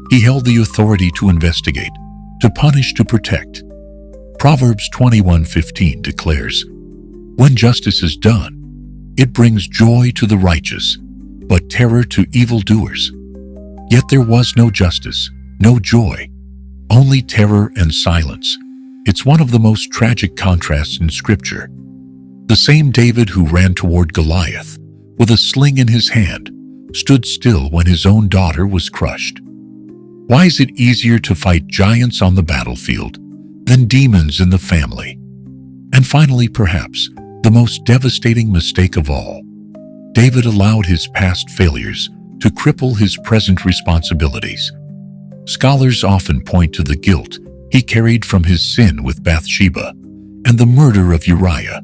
He held the authority to investigate, to punish, to protect. Proverbs 21:15 declares, "When justice is done, it brings joy to the righteous, but terror to evildoers." Yet there was no justice, no joy, only terror and silence. It's one of the most tragic contrasts in Scripture. The same David who ran toward Goliath with a sling in his hand stood still when his own daughter was crushed. Why is it easier to fight giants on the battlefield than demons in the family? And finally, perhaps, the most devastating mistake of all, David allowed his past failures to cripple his present responsibilities. Scholars often point to the guilt he carried from his sin with Bathsheba and the murder of Uriah.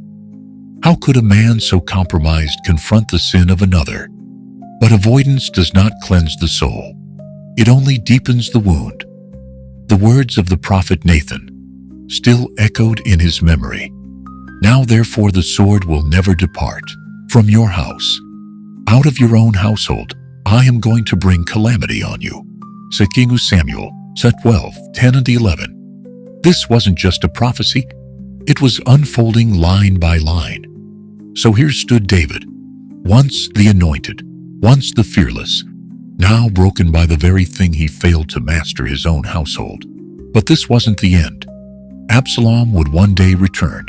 How could a man so compromised confront the sin of another? But avoidance does not cleanse the soul. It only deepens the wound. The words of the prophet Nathan still echoed in his memory. "Now therefore the sword will never depart from your house. Out of your own household I am going to bring calamity on you." 2 Samuel 12:10 and 11. This wasn't just a prophecy. It was unfolding line by line. So here stood David, once the anointed, once the fearless, now broken by the very thing he failed to master, his own household. But this wasn't the end. Absalom would one day return,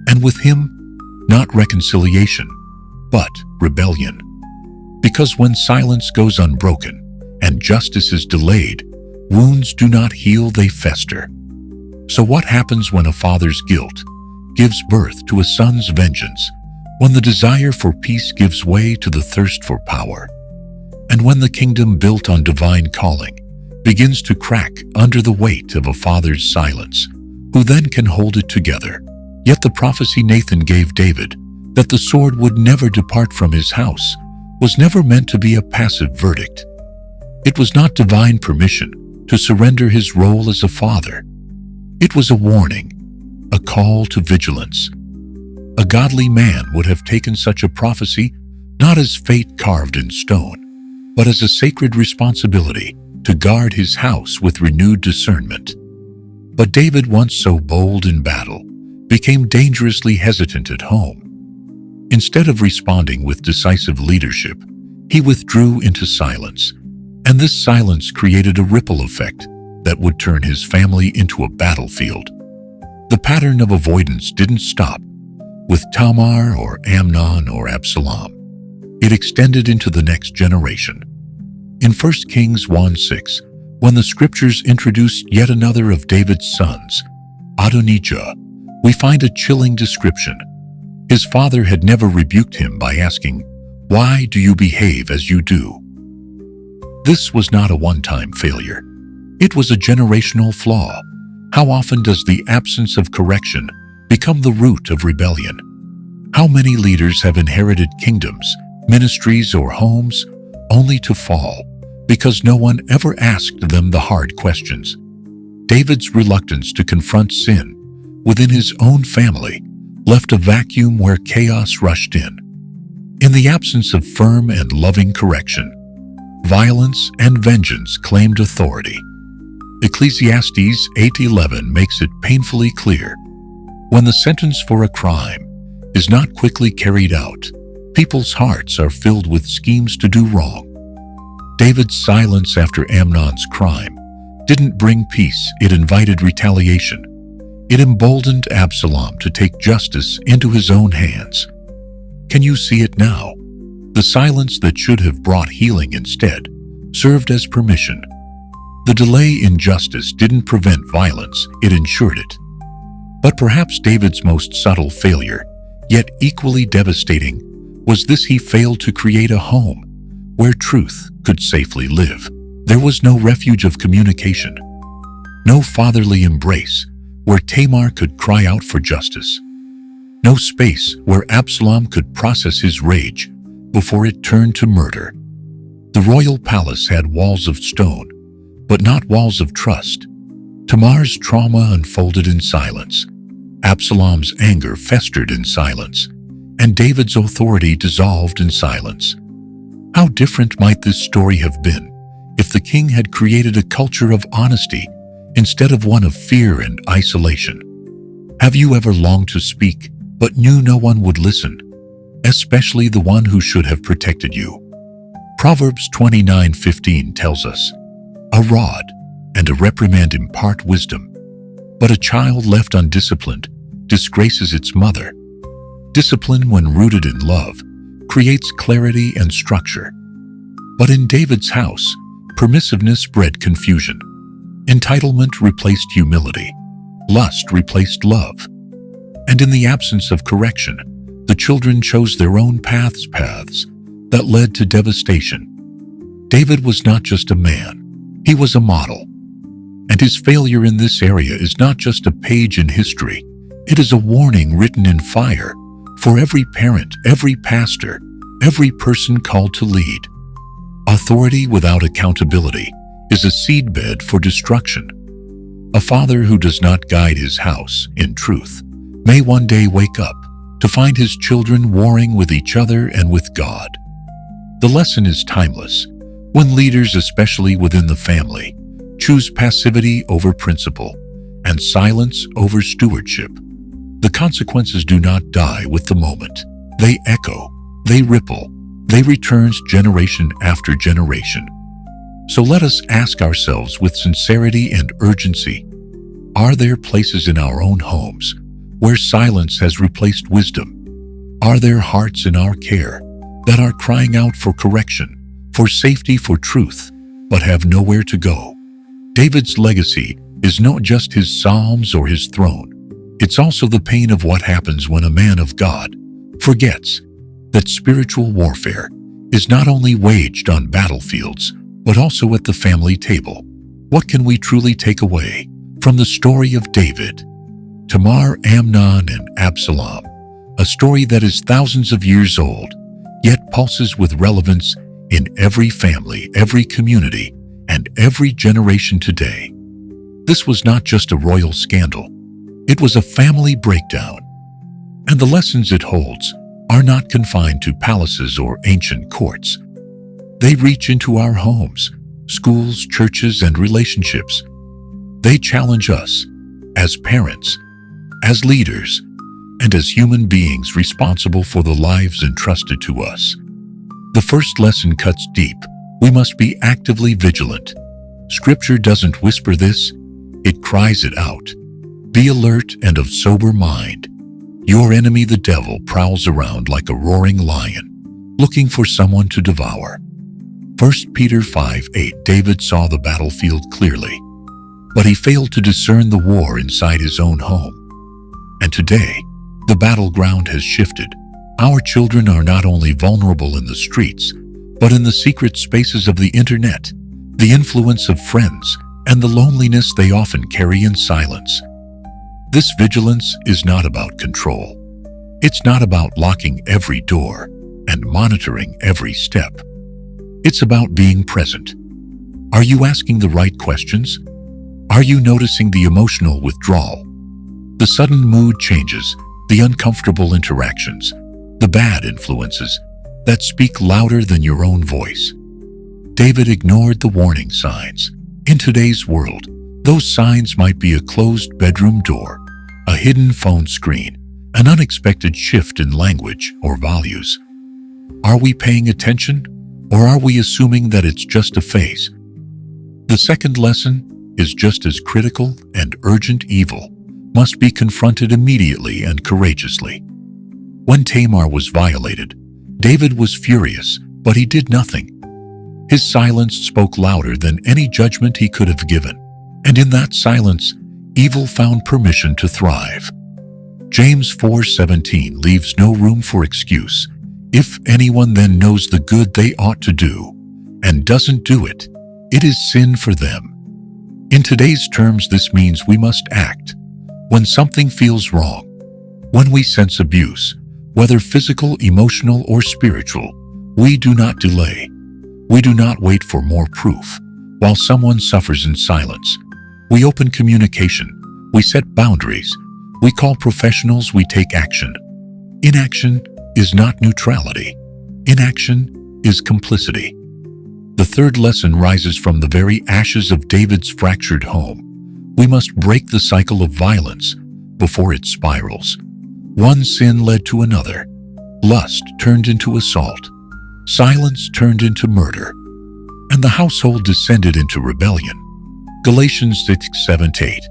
and with him, not reconciliation, but rebellion. Because when silence goes unbroken and justice is delayed, wounds do not heal, they fester. So what happens when a father's guilt gives birth to a son's vengeance? When the desire for peace gives way to the thirst for power? And when the kingdom built on divine calling begins to crack under the weight of a father's silence, who then can hold it together? Yet the prophecy Nathan gave David, that the sword would never depart from his house, was never meant to be a passive verdict. It was not divine permission to surrender his role as a father. It was a warning, a call to vigilance. A godly man would have taken such a prophecy not as fate carved in stone, but as a sacred responsibility to guard his house with renewed discernment. But David, once so bold in battle, became dangerously hesitant at home. Instead of responding with decisive leadership, he withdrew into silence, and this silence created a ripple effect that would turn his family into a battlefield. The pattern of avoidance didn't stop with Tamar or Amnon or Absalom. It extended into the next generation. In 1 Kings 1:6, when the scriptures introduced yet another of David's sons, Adonijah, we find a chilling description. His father had never rebuked him by asking, "Why do you behave as you do?" This was not a one-time failure. It was a generational flaw. How often does the absence of correction become the root of rebellion? How many leaders have inherited kingdoms, ministries, or homes only to fall because no one ever asked them the hard questions? David's reluctance to confront sin within his own family left a vacuum where chaos rushed in. In the absence of firm and loving correction, violence and vengeance claimed authority. Ecclesiastes 8:11 makes it painfully clear. When the sentence for a crime is not quickly carried out, people's hearts are filled with schemes to do wrong. David's silence after Amnon's crime didn't bring peace, it invited retaliation. It emboldened Absalom to take justice into his own hands. Can you see it now? The silence that should have brought healing instead served as permission. The delay in justice didn't prevent violence, it ensured it. But perhaps David's most subtle failure, yet equally devastating, was this: he failed to create a home where truth could safely live. There was no refuge of communication, no fatherly embrace where Tamar could cry out for justice, no space where Absalom could process his rage before it turned to murder. The royal palace had walls of stone, but not walls of trust. Tamar's trauma unfolded in silence. Absalom's anger festered in silence, and David's authority dissolved in silence. How different might this story have been if the king had created a culture of honesty instead of one of fear and isolation? Have you ever longed to speak but knew no one would listen, especially the one who should have protected you? Proverbs 29:15 tells us, "A rod and a reprimand impart wisdom, but a child left undisciplined disgraces its mother." Discipline, when rooted in love, creates clarity and structure. But in David's house, permissiveness bred confusion. Entitlement replaced humility. Lust replaced love. And in the absence of correction, the children chose their own paths that led to devastation. David was not just a man, he was a model. And his failure in this area is not just a page in history, it is a warning written in fire for every parent, every pastor, every person called to lead. Authority without accountability is a seedbed for destruction. A father who does not guide his house in truth may one day wake up to find his children warring with each other and with God. The lesson is timeless. When leaders, especially within the family, choose passivity over principle and silence over stewardship, the consequences do not die with the moment. They echo, they ripple, they return generation after generation. So let us ask ourselves with sincerity and urgency, are there places in our own homes where silence has replaced wisdom? Are there hearts in our care that are crying out for correction, for safety, for truth, but have nowhere to go? David's legacy is not just his psalms or his throne. It's also the pain of what happens when a man of God forgets that spiritual warfare is not only waged on battlefields, but also at the family table. What can we truly take away from the story of David, Tamar, Amnon, and Absalom? A story that is thousands of years old, yet pulses with relevance in every family, every community, and every generation today. This was not just a royal scandal. It was a family breakdown. And the lessons it holds are not confined to palaces or ancient courts. They reach into our homes, schools, churches, and relationships. They challenge us as parents, as leaders, and as human beings responsible for the lives entrusted to us. The first lesson cuts deep. We must be actively vigilant. Scripture doesn't whisper this, it cries it out. Be alert and of sober mind. Your enemy, the devil, prowls around like a roaring lion, looking for someone to devour. 1 Peter 5:8. David saw the battlefield clearly, but he failed to discern the war inside his own home. And today, the battleground has shifted. Our children are not only vulnerable in the streets, but in the secret spaces of the internet, the influence of friends, and the loneliness they often carry in silence. This vigilance is not about control. It's not about locking every door and monitoring every step. It's about being present. Are you asking the right questions? Are you noticing the emotional withdrawal, the sudden mood changes, the uncomfortable interactions, the bad influences that speak louder than your own voice? David ignored the warning signs. In today's world, those signs might be a closed bedroom door, a hidden phone screen, an unexpected shift in language or values. Are we paying attention, or are we assuming that it's just a phase? The second lesson is just as critical and urgent. Evil must be confronted immediately and courageously. When Tamar was violated, David was furious, but he did nothing. His silence spoke louder than any judgment he could have given. And in that silence, evil found permission to thrive. James 4:17 leaves no room for excuse. If anyone then knows the good they ought to do and doesn't do it, it is sin for them. In today's terms, this means we must act. When something feels wrong, when we sense abuse, whether physical, emotional, or spiritual, we do not delay. We do not wait for more proof. While someone suffers in silence, we open communication. We set boundaries. We call professionals. We take action. Inaction is not neutrality. Inaction is complicity. The third lesson rises from the very ashes of David's fractured home. We must break the cycle of violence before it spirals. One sin led to another. Lust turned into assault. Silence turned into murder. And the household descended into rebellion. Galatians 6:7-8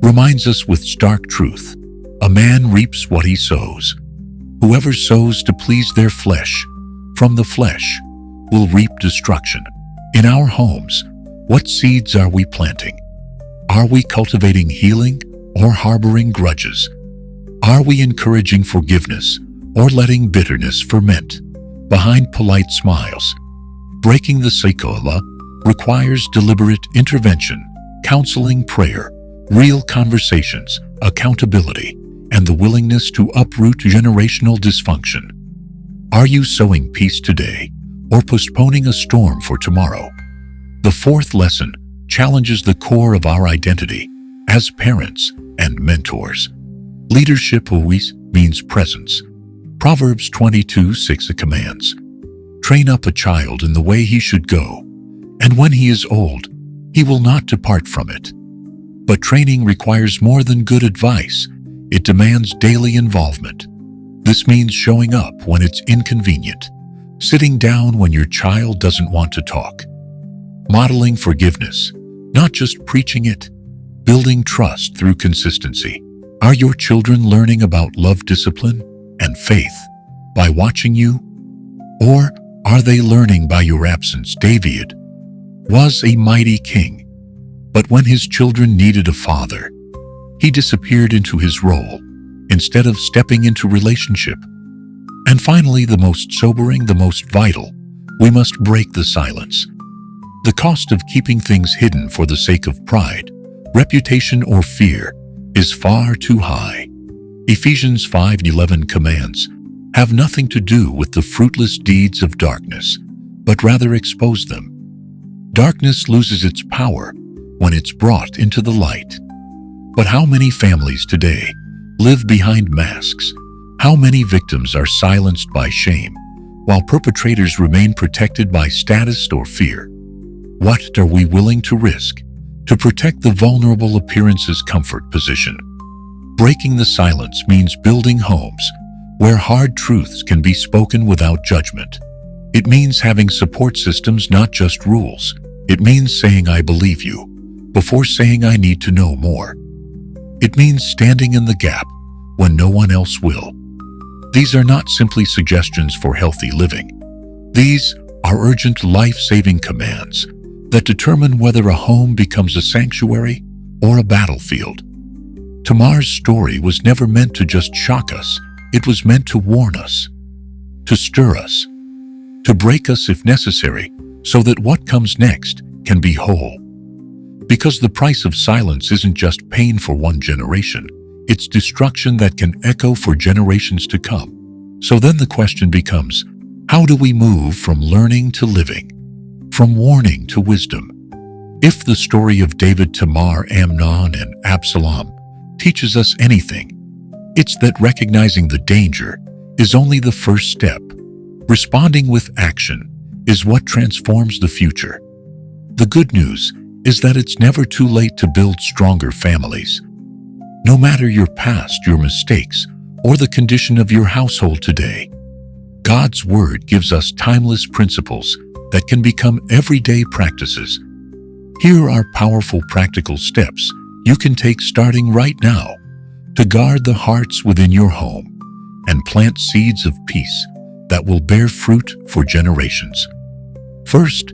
reminds us with stark truth, a man reaps what he sows. Whoever sows to please their flesh, from the flesh, will reap destruction. In our homes, what seeds are we planting? Are we cultivating healing or harboring grudges? Are we encouraging forgiveness or letting bitterness ferment behind polite smiles? Breaking the cycle requires deliberate intervention, counseling, prayer, real conversations, accountability, and the willingness to uproot generational dysfunction. Are you sowing peace today or postponing a storm for tomorrow? The fourth lesson challenges the core of our identity as parents and mentors. Leadership always means presence. Proverbs 22:6 commands, "Train up a child in the way he should go, and when he is old, he will not depart from it." But training requires more than good advice. It demands daily involvement. This means showing up when it's inconvenient, sitting down when your child doesn't want to talk, modeling forgiveness, not just preaching it, building trust through consistency. Are your children learning about love, discipline, and faith by watching you? Or are they learning by your absence? David was a mighty king, but when his children needed a father, he disappeared into his role instead of stepping into relationship. And finally, the most sobering, the most vital, we must break the silence. The cost of keeping things hidden for the sake of pride, reputation, or fear is far too high. Ephesians 5:11 commands, "Have nothing to do with the fruitless deeds of darkness, but rather expose them." Darkness loses its power when it's brought into the light. But how many families today live behind masks, How many victims are silenced by shame, while perpetrators remain protected by status or fear? What are we willing to risk to protect the vulnerable appearance's comfort position? Breaking the silence means building homes where hard truths can be spoken without judgment. It means having support systems, not just rules. It means saying "I believe you" before saying "I need to know more." It means standing in the gap when no one else will. These are not simply suggestions for healthy living. These are urgent life-saving commands that determine whether a home becomes a sanctuary or a battlefield. Tamar's story was never meant to just shock us. It was meant to warn us, to stir us, to break us if necessary, so that what comes next can be whole. Because the price of silence isn't just pain for one generation, it's destruction that can echo for generations to come. So then the question becomes, how do we move from learning to living, from warning to wisdom? If the story of David, Tamar, Amnon, and Absalom teaches us anything, it's that recognizing the danger is only the first step. Responding with action is what transforms the future. The good news is that it's never too late to build stronger families. No matter your past, your mistakes, or the condition of your household today, God's Word gives us timeless principles that can become everyday practices. Here are powerful practical steps you can take starting right now to guard the hearts within your home and plant seeds of peace that will bear fruit for generations. First,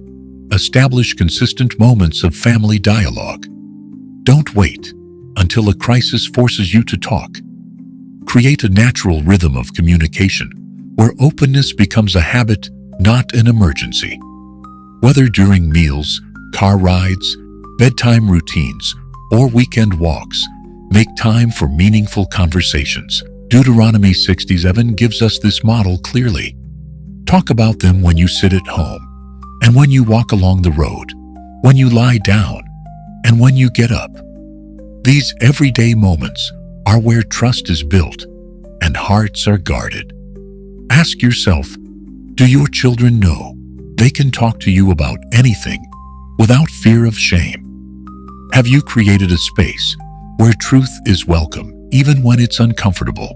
establish consistent moments of family dialogue. Don't wait until a crisis forces you to talk. Create a natural rhythm of communication where openness becomes a habit, not an emergency. Whether during meals, car rides, bedtime routines, or weekend walks, make time for meaningful conversations. Deuteronomy 67 gives us this model clearly. Talk about them when you sit at home, and when you walk along the road, when you lie down, and when you get up. These everyday moments are where trust is built and hearts are guarded. Ask yourself, do your children know they can talk to you about anything without fear of shame? Have you created a space where truth is welcome, even when it's uncomfortable?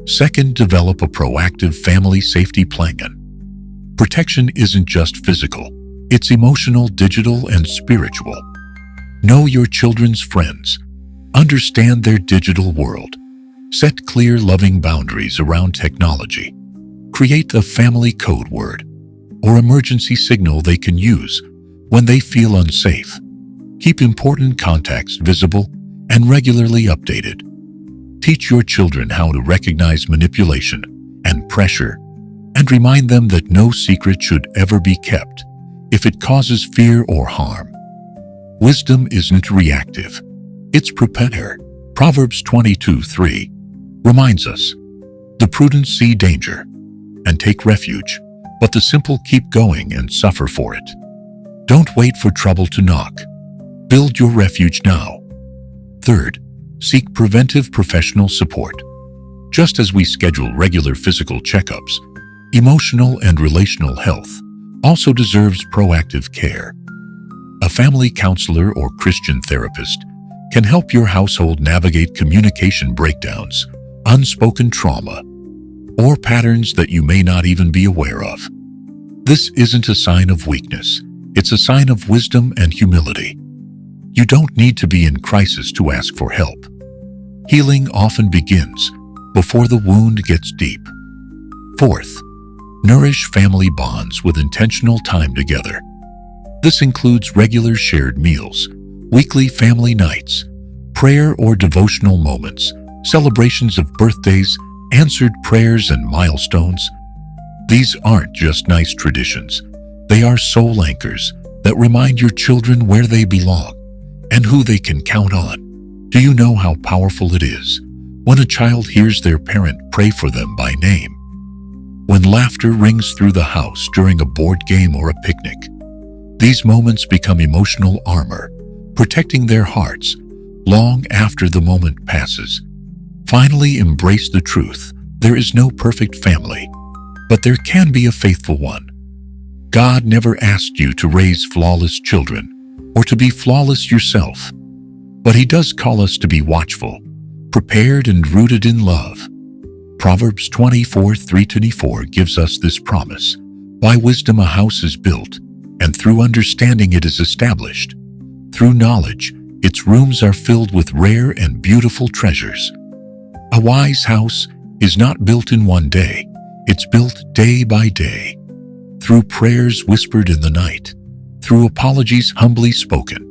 Second, develop a proactive family safety plan. Protection isn't just physical, it's emotional, digital, and spiritual. Know your children's friends. Understand their digital world. Set clear, loving boundaries around technology. Create a family code word or emergency signal they can use when they feel unsafe. Keep important contacts visible and regularly updated. Teach your children how to recognize manipulation and pressure, and remind them that no secret should ever be kept if it causes fear or harm. Wisdom isn't reactive, it's prepare. Proverbs 22:3 reminds us, the prudent see danger and take refuge, but the simple keep going and suffer for it. Don't wait for trouble to knock. Build your refuge now. Third, seek preventive professional support. Just as we schedule regular physical checkups, emotional and relational health also deserves proactive care. A family counselor or Christian therapist can help your household navigate communication breakdowns, unspoken trauma, or patterns that you may not even be aware of. This isn't a sign of weakness. It's a sign of wisdom and humility. You don't need to be in crisis to ask for help. Healing often begins before the wound gets deep. Fourth, nourish family bonds with intentional time together. This includes regular shared meals, weekly family nights, prayer or devotional moments, celebrations of birthdays, answered prayers, and milestones. These aren't just nice traditions. They are soul anchors that remind your children where they belong and who they can count on. Do you know how powerful it is when a child hears their parent pray for them by name? When laughter rings through the house during a board game or a picnic? These moments become emotional armor, protecting their hearts long after the moment passes. Finally, embrace the truth. There is no perfect family, but there can be a faithful one. God never asked you to raise flawless children or to be flawless yourself, but He does call us to be watchful, prepared, and rooted in love. Proverbs 24:3-4 gives us this promise: by wisdom a house is built, and through understanding it is established. Through knowledge, its rooms are filled with rare and beautiful treasures. A wise house is not built in one day, it's built day by day. Through prayers whispered in the night, through apologies humbly spoken,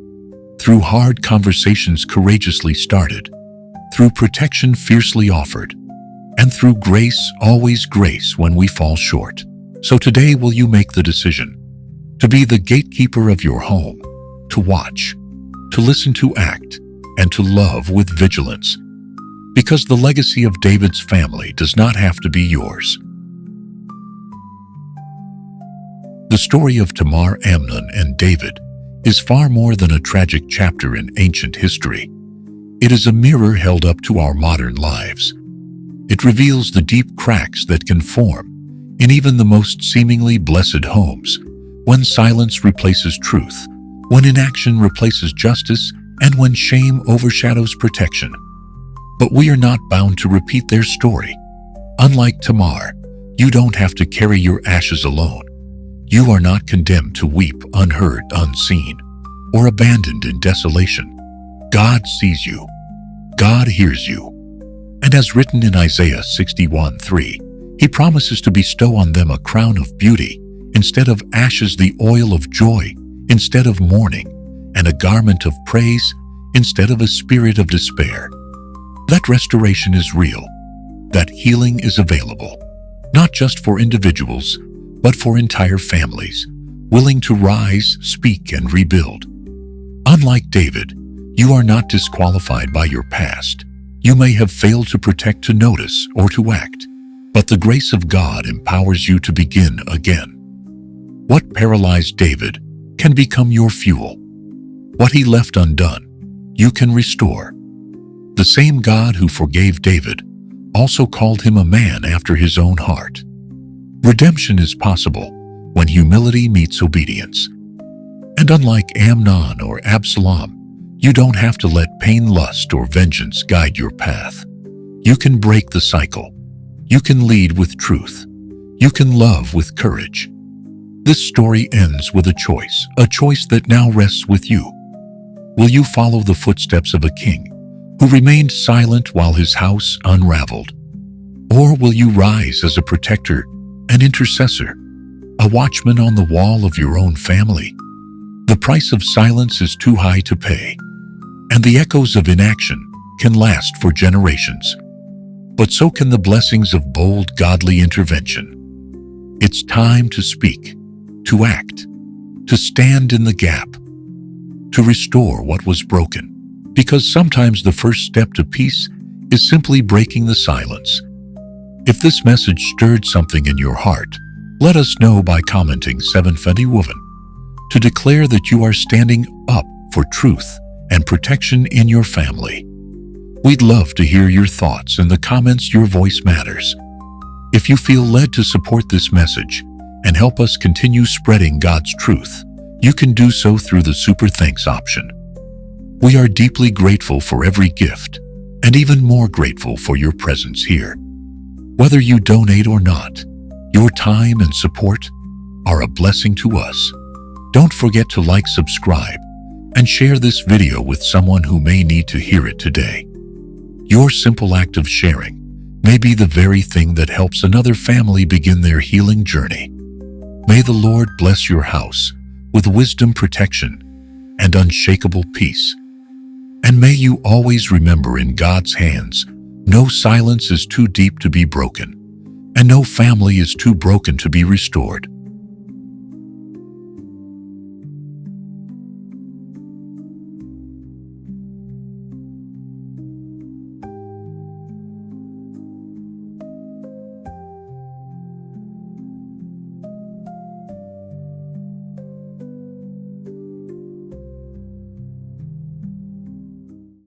through hard conversations courageously started, through protection fiercely offered, and through grace, always grace when we fall short. So today will you make the decision to be the gatekeeper of your home, to watch, to listen, to act, and to love with vigilance, because the legacy of David's family does not have to be yours. The story of Tamar, Amnon, and David is far more than a tragic chapter in ancient history. It is a mirror held up to our modern lives. It reveals the deep cracks that can form in even the most seemingly blessed homes, when silence replaces truth, when inaction replaces justice, and when shame overshadows protection. But we are not bound to repeat their story. Unlike Tamar, you don't have to carry your ashes alone. You are not condemned to weep unheard, unseen, or abandoned in desolation. God sees you. God hears you. And as written in Isaiah 61:3, He promises to bestow on them a crown of beauty, instead of ashes the oil of joy, instead of mourning, and a garment of praise, instead of a spirit of despair. That restoration is real. That healing is available, not just for individuals, but for entire families, willing to rise, speak, and rebuild. Unlike David, you are not disqualified by your past. You may have failed to protect, to notice, or to act, but the grace of God empowers you to begin again. What paralyzed David can become your fuel. What he left undone, you can restore. The same God who forgave David also called him a man after His own heart. Redemption is possible when humility meets obedience. And unlike Amnon or Absalom, you don't have to let pain, lust, or vengeance guide your path. You can break the cycle. You can lead with truth. You can love with courage. This story ends with a choice that now rests with you. Will you follow the footsteps of a king who remained silent while his house unraveled? Or will you rise as a protector, an intercessor, a watchman on the wall of your own family? The price of silence is too high to pay, and the echoes of inaction can last for generations. But so can the blessings of bold, godly intervention. It's time to speak, to act, to stand in the gap, to restore what was broken. Because sometimes the first step to peace is simply breaking the silence. If this message stirred something in your heart, let us know by commenting 721 to declare that you are standing up for truth and protection in your family. We'd love to hear your thoughts in the comments. Your voice matters. If you feel led to support this message and help us continue spreading God's truth, you can do so through the Super Thanks option. We are deeply grateful for every gift, and even more grateful for your presence here. Whether you donate or not, your time and support are a blessing to us. Don't forget to like, subscribe, and share this video with someone who may need to hear it today. Your simple act of sharing may be the very thing that helps another family begin their healing journey. May the Lord bless your house with wisdom, protection, and unshakable peace. And may you always remember, in God's hands, no silence is too deep to be broken, and no family is too broken to be restored.